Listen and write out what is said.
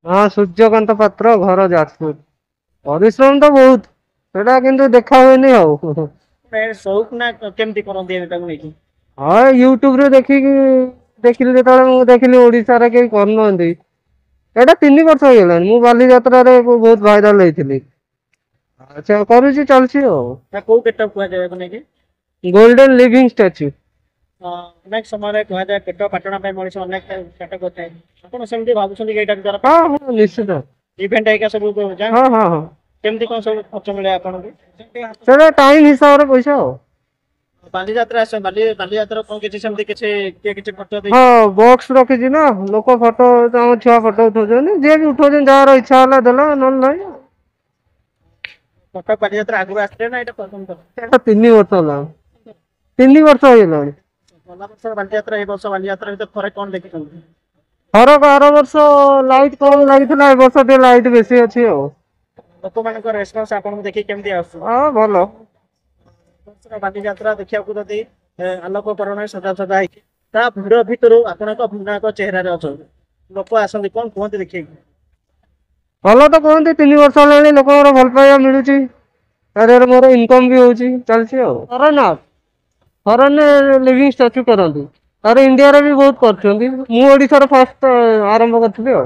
हाँ सूर्यकांत पात्र घर जाजपुर परिश्रम तो बहुत सेटा किंतु देखा हुएनि आउ शौक ना केमती करती नहीं हाँ यूट्यूब रे देखिली जो देखिली ओडिशा रे केही करनांती एटा 3 वर्ष हो गलानी मु बालीଯାत्रा रे बहुत भाइराल होइथिली अच्छा करूची चलची हो को गेटअप कुआ जाय को नहीं गोल्डन लिविंग स्टैच्यू अनेक समय कह जाए पेट पाटना मनीष अनेक पेट करते आप सेमती भावुं द्वारा हाँ हाँ निश्चित इवेंट है सब हाँ हाँ हाँ केमती कौन सब खर्च मिले आपको सेटा टाइम हिसाब रे पैसा हो बालीଯାत्रा बालीଯାत्रा कौन किसी सेमती किसी खर्च दे हाँ बॉक्स रखी ना लोक फोटो छुआ फोटो उठाउछन जे भी उठाउछन जार इच्छा होला देला नल नहीं कटक बालीଯାत्रा आगु आसले ना एटा प्रथम थर सेटा 3 वर्ष होला 3 वर्ष हो गलानी गला वर्ष बालीଯାत्रा ए वर्ष बालीଯାत्रा भीतर फरक कौन देखिछन फरक आर वर्ष लाइट कम लागिଥିଲା ए वर्ष टे लाइट बेसी अछि हो लोक मानक रेस्पॉन्स आपन देखि केमती आसु हाँ भलो बालीଯାत्रा देखिया को जदी आलोक करण सदा सदा ता भिड़ भितर आपन को भिन्न को चेहरा रे अछ लोक आसंदी कोन कोहंती देखिए भलो तो कहते 3 वर्ष हेलानी लोक भल पाइबा मिलुची तारे मोर इनकम भी होची चलची हो फॉरेन लिविंग स्टैच्यू करंती तारे इंडिया रे भी बहुत करछंती मु ओडिसा रे फर्स्ट आरंभ करथली हो।